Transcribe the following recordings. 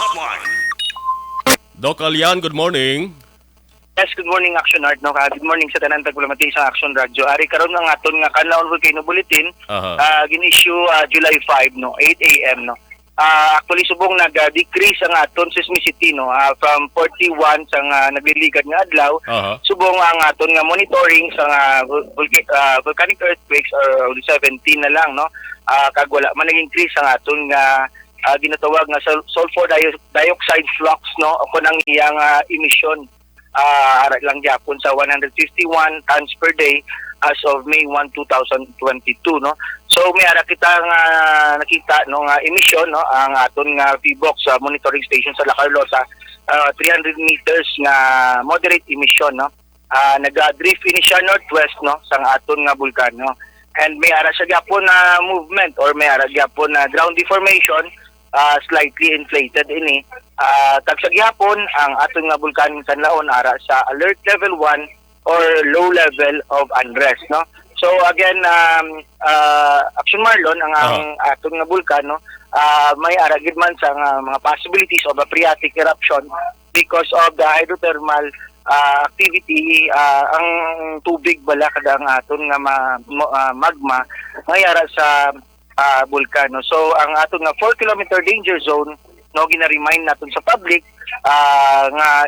Hotline. Doc Alian, good morning. Yes, good morning, Action Art. No? Good morning sa tanan tagpulamati sa Action Radio. Ari karon nga aton nga Kanlaon Volcano Bulletin, gin-issue July 5, no, 8 a.m. no. Actually subong nag-decrease ang aton seismicity no, from 41 sa nagliligad nga adlaw. Subong ang aton nga monitoring sa volcanic earthquakes or 17 na lang no. Kag wala man nag-increase ang aton nga ginatawag nga sulfur dioxide flux no, o ang iyang emission lang gyapon sa 151 tons per day as of May 1, 2022 no. So may ara kita nga nakita no nga emission no ang aton nga PBOX monitoring station sa La Carlota, 300 meters nga moderate emission no. Nag-drift ini siya northwest no sa aton nga bulkan no. And may ara siya gyapon na movement or may ara gyapon na ground deformation, slightly inflated ini. Tag sa gihapon ang aton nga bulkan Kanlaon ara sa alert level 1 or low level of unrest no. So again Action Marlon ang aton nga bulkan no, may ara gid man sa mga possibilities of a phreatic eruption because of the hydrothermal activity. Ang tubig bala kada ang aton nga magma mayara sa bulkan no. So ang aton nga 4 kilometer danger zone no gina-remind naton sa public nga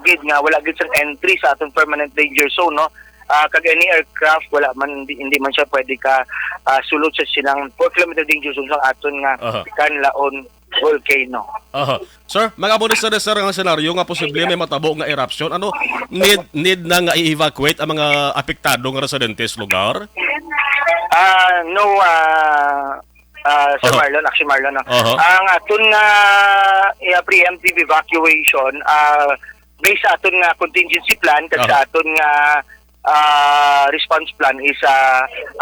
gid nga wala gid sang entry sa aton permanent danger zone no. Kag any aircraft wala man hindi man siya pwede ka sulod sa silang 4 kilometer danger zone sa aton nga Kanlaon volcano. Sir, magabunis na sir ang senaryo nga posible may matabo nga eruption. Ano need na nga i-evacuate ang mga apektado nga residentes lugar? No, Sir Marlon, Action Marlon. No? Ang aton nga preemptive evacuation based sa aton nga contingency plan kag sa aton nga response plan is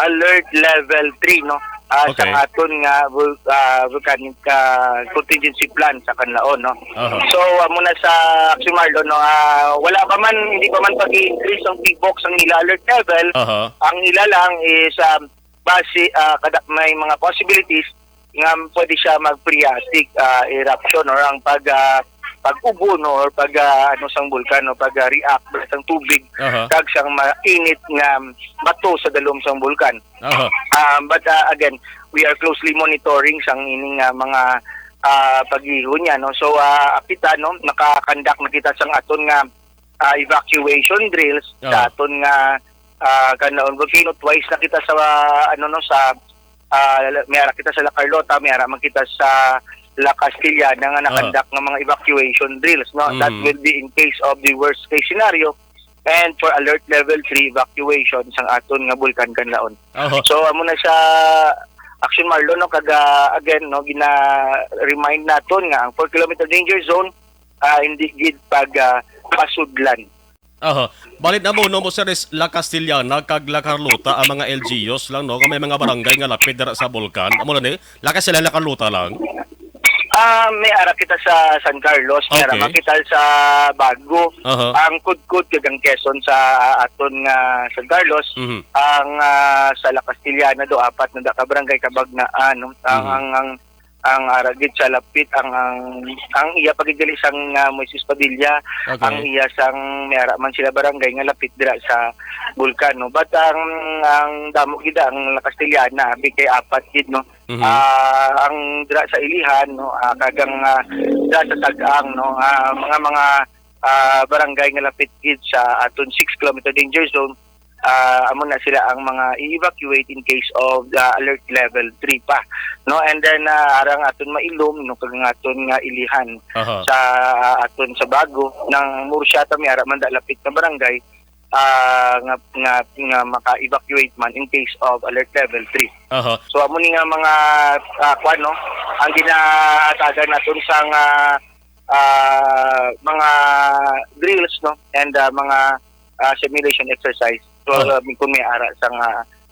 alert level 3 no. Sa aton nga volcanic contingency plan sa Kanlaon no. So muna sa Action Marlon no, wala pa man hindi pa man pag-increase ang PBOX ang ila alert level. Ang ila lang is base may mga possibilities nga pwede siya mag-phreatic eruption or ang pag-ubo no or sang bulkan no pag-react sa tubig kag sang mainit nga bato sa dalom sang bulkan. But again, we are closely monitoring sang ining mga pag-iho niya no. So kita no nakakandak na kita sang aton nga evacuation drills sa aton nga Kanlaon volcano. Twice na kita sa sa may ara kita sa La Carlota, may ara man kita sa La Castilla nga nakandak ng mga evacuation drills no. That will be in case of the worst case scenario and for alert level 3 evacuation sang aton nga bulkan Kanlaon. So amo na sa Action Marlon no kag again no gina-remind naton nga ang 4 kilometer danger zone hindi gid pasudlan. Balit na mo no mo sir is La Castillana kag La Carlota ang mga LGUs lang no, may mga barangay nga lapid dira sa bulkan. Amo na ni La Castillana, La Carlota lang. May ara kita sa San Carlos, may ara makita sa Bago. Ang Kudkud kag ang Quezon sa aton nga San Carlos. Ang sa La Castillana do apat na ka barangay kabagnaan no. Ang aragid sa lapit ang iya pagigali sang Moises Padilla, ang iya sang may ara man sila barangay nga lapit dira sa bulkan no. But ang damo gid ang La Castillana kay apat gid no. Ang dira sa Ilihan no kagang dira sa Tag-ang no mga barangay nga lapit gid sa aton 6 kilometer danger zone. Amo na sila ang mga i-evacuate in case of the alert level 3 pa no. And then arang aton mailom no kag aton nga Ilihan sa aton sa Bago nang Mursyata may ara man lapit na barangay nga maka-evacuate man in case of alert level 3. So amo ni nga mga kwan no ang ginatagan naton sang mga drills no and mga simulation exercise. So kung may ara sang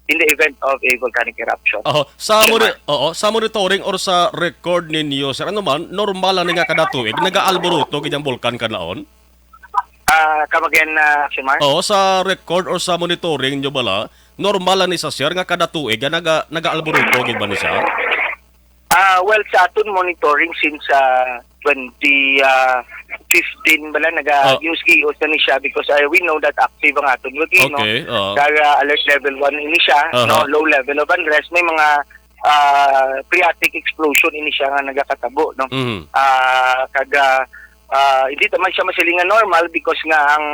in the event of a volcanic eruption. Sa monitoring or sa record ninyo sir, ano man normal lang nga kada tuig nag-aalboruto gid ang bulkan Kanlaon? Come again, Action Mark? Sa record or sa monitoring nyo bala, normal lang ni sa sir nga kada tuig nag-aalboruto gid ba ni siya? Well, sa aton monitoring since 2015 bala naga-use gios na ni siya because we know that active ang aton volcano. Okay, Kaya alert level 1 ini siya, no, low level of unrest, may mga phreatic explosion ini siya nga nagakatabo, no. Hindi naman siya masilingan normal because nga ang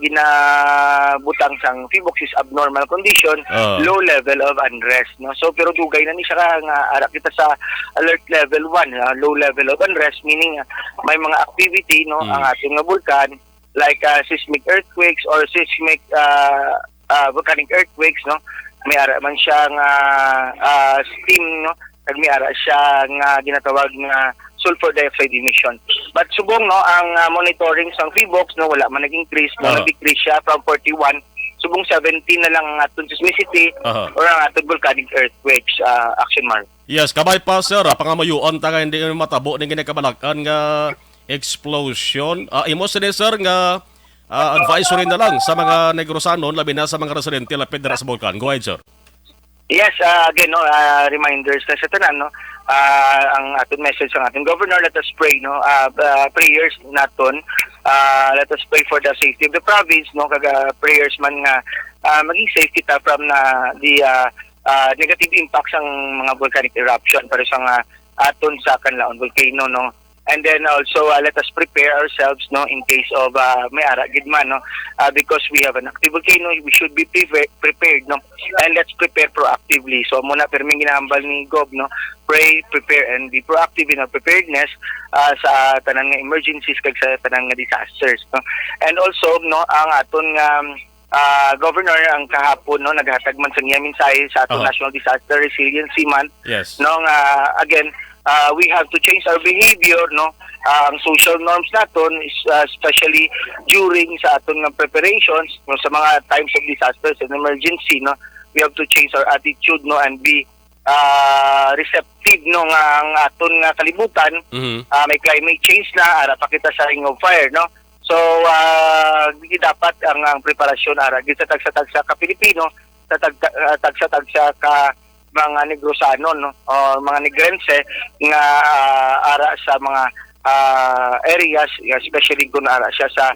ginabutang sang PHIVOLCS is abnormal condition, low level of unrest, no. So pero dugay na ni siya nga ara kita sa alert level 1, low level of unrest, meaning may mga activity, no, ang ating nga vulkan like seismic earthquakes or seismic volcanic earthquakes, no. May ara man siya nga steam, no, kag may ara siya nga ginatawag nga sulfur dioxide emission. But subong, no, ang monitoring sang PHIVOLCS, no, wala man nag-increase, no, nag-decrease siya from 41, subong 17 na lang ang aton seismicity or ang aton volcanic earthquakes, Action Mark. Yes, kabay pa sir, pangamayuan ta nga hindi matabo ning ginakabalakan nga explosion. Imo sir nga advisory na lang sa mga Negrosanon, labi na sa mga residente lapid dira sa Bulkan. Go ahead, sir. Yes, again, no, reminders na sa tanan, no, ang ating message ng ating governor, let us pray, no, prayers naton, let us pray for the safety of the province, no, kaga prayers man nga maging safe kita from the negative impacts ng mga volcanic eruption para sa aton sa Canlaon volcano, no. And then also let us prepare ourselves, no, in case of may ara gid man, no, because we have an active volcano, we should be prepared, no, and let's prepare proactively. So muna perming ginahambal ni Gob, no, pray, prepare, and be proactive in our preparedness sa tanang nga emergencies kag sa tanang nga disasters, no. And also, no, ang aton governor ang kahapon, no, naghatag man sa niya mensahe sa aton National Disaster Resiliency Month. Yes. No, again, we have to change our behavior, no. Ang social norms naton is especially during sa aton nga preparations, no, sa mga times of disasters and emergency, no. We have to change our attitude, no, and be receptive, no, nga ang aton nga kalibutan. May climate change na ara pa kita sa Ring of Fire, no. So di dapat ang preparasyon ara gid sa tagsa-tagsa ka Pilipino, sa tagsa-tagsa ka mga Negrosano, no, o mga Negrense nga ara sa mga areas, especially kung ara siya sa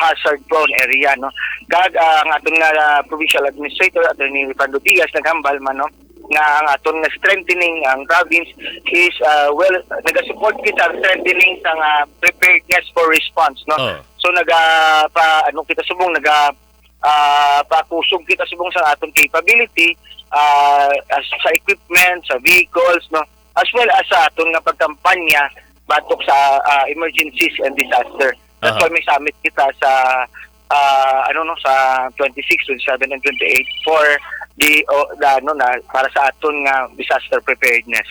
hazard prone area, no. Kag ang aton nga provincial administrator Attorney Pando Diaz naghambal man, no, nga ang aton nga strengthening ang province is naga-support kita strengthening sa preparedness for response, no. So kita subong pakusog kita subong sa aton capability sa equipment, sa vehicles, no, as well as sa aton nga pagkampanya batok sa emergencies and disaster. That's why may summit kita sa sa 26, 27 and 28 for para sa aton nga disaster preparedness.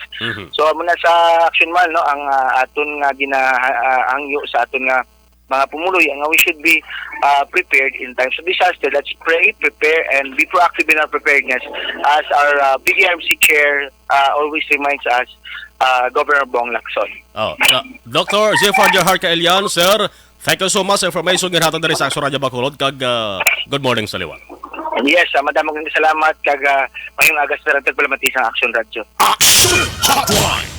So muna sa action man, no, ang aton nga ginahangyo sa aton nga mga pumuloy nga we should be prepared in times of disaster. Let's pray, prepare, and be proactive in our preparedness, as our PDRMC chair always reminds us, Governor Bong Lacson. Dr. Zephyr Jahar Kaelian, sir, thank you so much sa information nga hatag diri sa Action Radio Bacolod, kag good morning sa liwat. Yes, madamong salamat, kag mayong agas na rin tagpalamati sa Action Radio. Action Hotline!